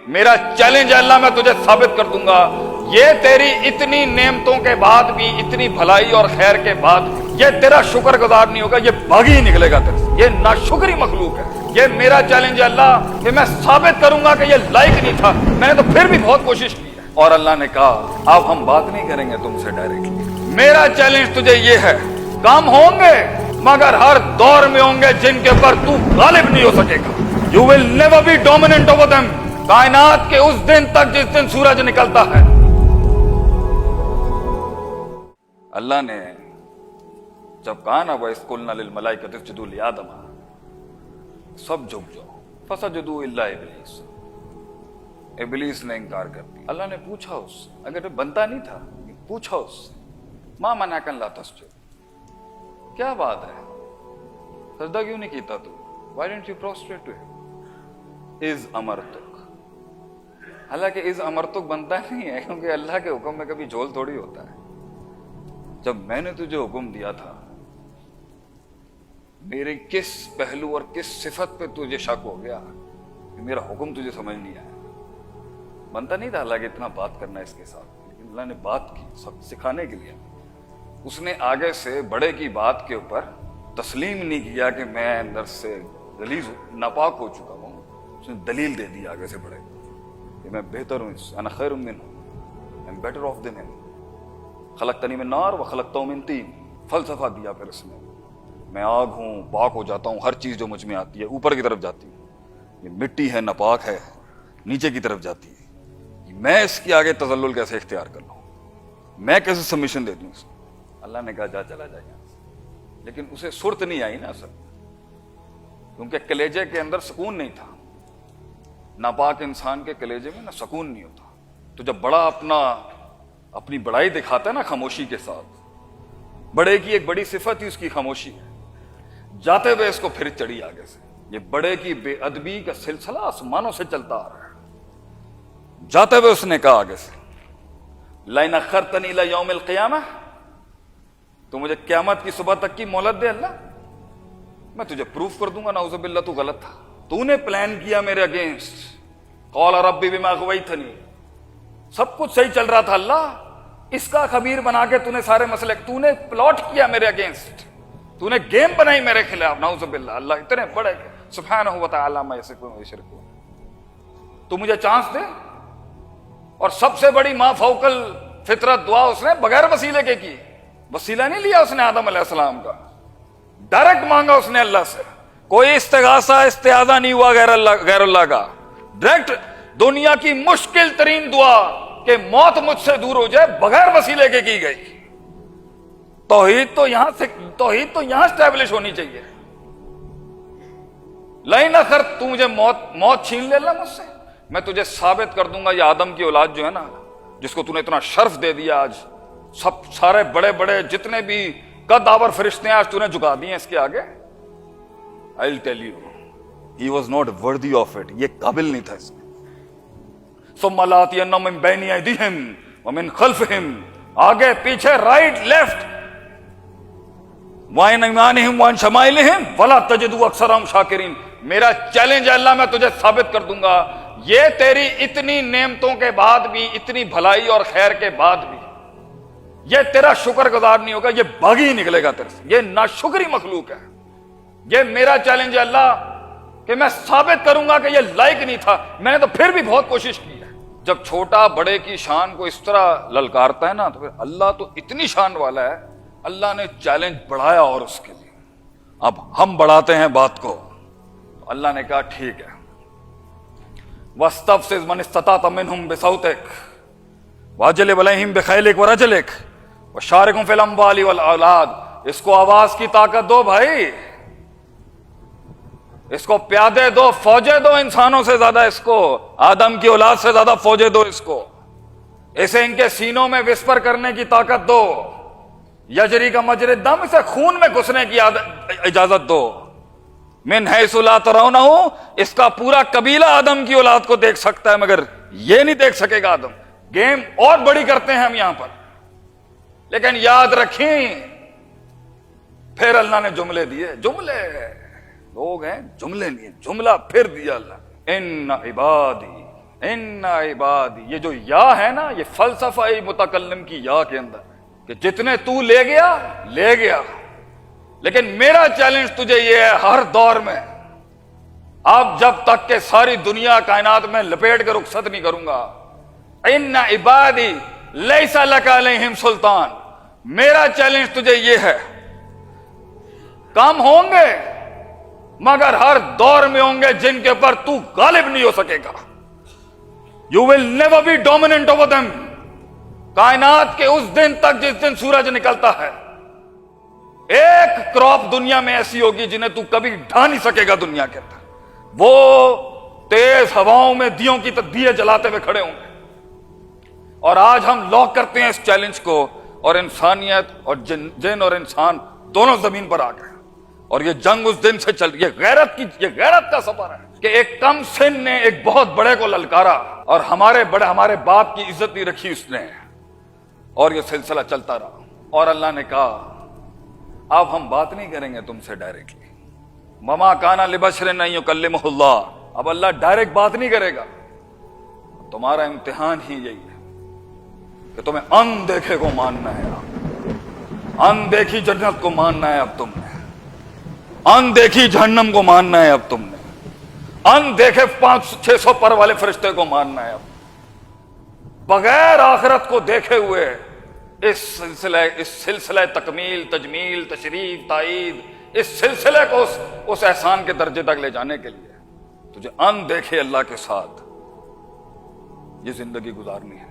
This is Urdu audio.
میرا چیلنج ہے اللہ میں تجھے ثابت کر دوں گا یہ تیری اتنی نعمتوں کے بعد بھی, اتنی بھلائی اور خیر کے بعد یہ تیرا شکر گزار نہیں ہوگا, یہ بھاگی ہی نکلے گا تیرے سے, یہ ناشکری مخلوق ہے. یہ میرا چیلنج ہے اللہ کہ میں ثابت کروں گا کہ یہ لائق نہیں تھا, میں نے تو پھر بھی بہت کوشش کی ہے. اور اللہ نے کہا اب ہم بات نہیں کریں گے تم سے ڈائریکٹلی, میرا چیلنج تجھے یہ ہے, کام ہوں گے مگر ہر دور میں ہوں گے جن کے اوپر تو غالب نہیں ہو سکے گا. You will never be dominant over them. کائنات کے اس دن تک جس دن سورج نکلتا ہے. اللہ نے جب کہا نا وَإِذْ قُلْنَا لِلْمَلَائِكَةِ اسْجُدُوا لِآدَمَ, سب جھک جاؤ, فَسَجَدُوا إِلَّا إِبْلِيسَ, ابلیس نے انکار کر دیا. اللہ نے پوچھا اس سے, اگر بنتا نہیں تھا پوچھا اس سے, مَا مَنَعَكَ أَن لَا تَسْجُدَ, کیا بات ہے سجدہ کیوں نہیں کیتا تو, why didn't you prostrate to him, اِذْ أَمَرْتُكَ. حالانکہ اِذْ أَمَرْتُكَ بنتا نہیں ہے کیونکہ اللہ کے حکم میں کبھی جھول تھوڑی ہوتا ہے. جب میں نے تجھے حکم دیا تھا میرے کس پہلو اور کس صفت پہ تجھے شک ہو گیا کہ میرا حکم تجھے سمجھ نہیں آیا. بنتا نہیں تھا اللہ کہ اتنا بات کرنا ہے اس کے ساتھ, لیکن اللہ نے بات کی سب سکھانے کے لیے. اس نے آگے سے بڑے کی بات کے اوپر تسلیم نہیں کیا کہ میں اندر سے غلیظ ناپاک ہو چکا ہوں. اس نے دلیل دے دی آگے سے بڑے کہ میں بہتر ہوں, انا خیر منہ, I'm better off than him, خلقتنی من نار وخلقتہ من طین. فلسفہ دیا پھر اس نے, میں آگ ہوں, پاک ہو جاتا ہوں, ہر چیز جو مجھ میں آتی ہے اوپر کی طرف جاتی ہے, یہ مٹی ہے ناپاک ہے نیچے کی طرف جاتی ہے, میں اس کی آگے تذلل کیسے اختیار کر لوں, میں کیسے سبمیشن دے دوں اس کو. اللہ نے کہا جا چلا جائے یہاں سے, لیکن اسے صورت نہیں آئی نا اصل, کیونکہ کلیجے کے اندر سکون نہیں تھا. ناپاک انسان کے کلیجے میں نا سکون نہیں ہوتا. تو جب بڑا اپنی بڑائی دکھاتا ہے نا خاموشی کے ساتھ, بڑے کی ایک بڑی صفت ہی اس کی خاموشی ہے. جاتے ہوئے اس کو پھر چڑھی آگے سے, یہ بڑے کی بے ادبی کا سلسلہ آسمانوں سے چلتا آ رہا ہے. جاتے ہوئے اس نے کہا آگے سے, لَئِنْ أَخَّرْتَنِي إِلَىٰ يَوْمِ الْقِيَامَةِ, تو مجھے قیامت کی صبح تک کی مہلت دے اللہ, میں تجھے پروف کر دوں گا نعوذ باللہ تو غلط تھا, تو نے پلان کیا میرے اگینسٹ. قال ربی بما اغویتنی, سب کچھ صحیح چل رہا تھا اللہ, اس کا خبیر بنا کے تو نے سارے مسئلے, تو نے پلاٹ کیا میرے اگینسٹ, تو نے گیم بنائی میرے خلاف. نعوذ باللہ, اللہ اتنے بڑے سبحانہ و تعالی ما یصفون و یشرکون, تو مجھے چانس دے. اور سب سے بڑی ما فوق الفطرت دعا اس نے بغیر وسیلے کے کی. وسیلہ نہیں لیا اس نے آدم علیہ السلام کا, ڈائریکٹ مانگا اس نے اللہ سے, کوئی استغاثہ استعاذہ نہیں ہوا غیر اللہ کا. ڈائریکٹ دنیا کی مشکل ترین دعا کہ موت مجھ سے دور ہو جائے بغیر وسیلے کے کی گئی. توحید تو یہاں اسٹیبلش ہونی چاہیے. لائن اخر تو مجھے موت چھین لے اللہ مجھ سے, میں تجھے ثابت کر دوں گا یہ آدم کی اولاد جو ہے نا, جس کو تو نے اتنا شرف دے دیا آج, سارے بڑے بڑے جتنے بھی قد آور فرشتے ہیں آج تو نے جھکا دیے اس کے آگے. I'll tell you, he was not worthy of it, یہ قابل نہیں تھا اس میں. ثم لآتینہم من بین ایدیہم ومن خلفہم, آگے پیچھے رائٹ لیفٹ, وعن ایمانہم وعن شمائلہم ولا تجدوا اکثرہم شاکرین. میرا چیلنج ہے اللہ میں تجھے ثابت کر دوں گا یہ تیری اتنی نعمتوں کے بعد بھی, اتنی بھلائی اور خیر کے بعد بھی یہ تیرا شکر گزار نہیں ہوگا, یہ بھاگی ہی نکلے گا تیرے سے, یہ ناشکری مخلوق ہے. یہ میرا چیلنج ہے اللہ کہ میں ثابت کروں گا کہ یہ لائق نہیں تھا, میں نے تو پھر بھی بہت کوشش کی ہے. جب چھوٹا بڑے کی شان کو اس طرح للکارتا ہے نا, تو پھر اللہ تو اتنی شان والا ہے, اللہ نے چیلنج بڑھایا اور اس کے لیے. اب ہم بڑھاتے ہیں بات کو. اللہ نے کہا ٹھیک ہے, وَاسْتَفْزِزْ مَنِ اسْتَطَعْتَ مِنْهُمْ بِصَوْتِكَ وَأَجْلِبْ عَلَيْهِمْ بِخَيْلِكَ وَرَجْلِكَ وَشَارِكْهُمْ فِي الْأَمْوَالِ وَالْأَوْلَادِ. اس کو آواز کی طاقت دو بھائی, اس کو پیادے دو, فوجیں دو انسانوں سے زیادہ, اس کو آدم کی اولاد سے زیادہ فوجیں دو, اس کو اسے ان کے سینوں میں وسپر کرنے کی طاقت دو, یجری کا مجری دم, اسے خون میں گھسنے کی اجازت دو. من حیث لا ترونہ, اس کا پورا قبیلہ آدم کی اولاد کو دیکھ سکتا ہے مگر یہ نہیں دیکھ سکے گا آدم. گیم اور بڑی کرتے ہیں ہم یہاں پر, لیکن یاد رکھیں پھر اللہ نے جملے دیے. جملے لوگ ہیں, جملے نہیں, جملہ پھر دیا اللہ, ان عبادی ان عبادی، یہ جو یا ہے نا، یہ فلسفہ متکلم کی یا کے اندر کہ جتنے تو لے گیا، لیکن میرا چیلنج تجھے یہ ہے ہر دور میں، اب جب تک کہ ساری دنیا کائنات میں لپیٹ کے رخصت نہیں کروں گا، ان عبادی لیس لک علیہم سلطان، میرا چیلنج تجھے یہ ہے، کام ہوں گے مگر ہر دور میں ہوں گے جن کے اوپر تو غالب نہیں ہو سکے گا. You will never be dominant over them. کائنات کے اس دن تک جس دن سورج نکلتا ہے، ایک کراپ دنیا میں ایسی ہوگی جنہیں تو کبھی ڈھا نہیں سکے گا دنیا کے اندر. وہ تیز ہواؤں میں دیوں کی دیے جلاتے ہوئے کھڑے ہوں گے. اور آج ہم لاک کرتے ہیں اس چیلنج کو، اور انسانیت اور جن اور انسان دونوں زمین پر آ گئے، اور یہ جنگ اس دن سے چل، یہ غیرت کا سفر ہے کہ ایک کم سن نے ایک بہت بڑے کو للکارا، اور ہمارے باپ کی عزت نہیں رکھی اس نے، اور یہ سلسلہ چلتا رہا. اور اللہ نے کہا اب ہم بات نہیں کریں گے تم سے ڈائریکٹلی، وما کان لبشر ان یکلمہ اللہ، اب اللہ ڈائریکٹ بات نہیں کرے گا. تمہارا امتحان ہی یہی ہے کہ تمہیں ان دیکھے کو ماننا ہے، ان دیکھی جنت کو ماننا ہے، اب تم نے ان دیکھی جہنم کو ماننا ہے، اب تم نے ان دیکھے 500-600 پر والے فرشتے کو ماننا ہے. اب بغیر آخرت کو دیکھے ہوئے اس سلسلہ تکمیل، تجمیل، تشریف، تائید، اس سلسلے کو اس احسان کے درجے تک لے جانے کے لیے تجھے ان دیکھے اللہ کے ساتھ یہ زندگی گزارنی ہے.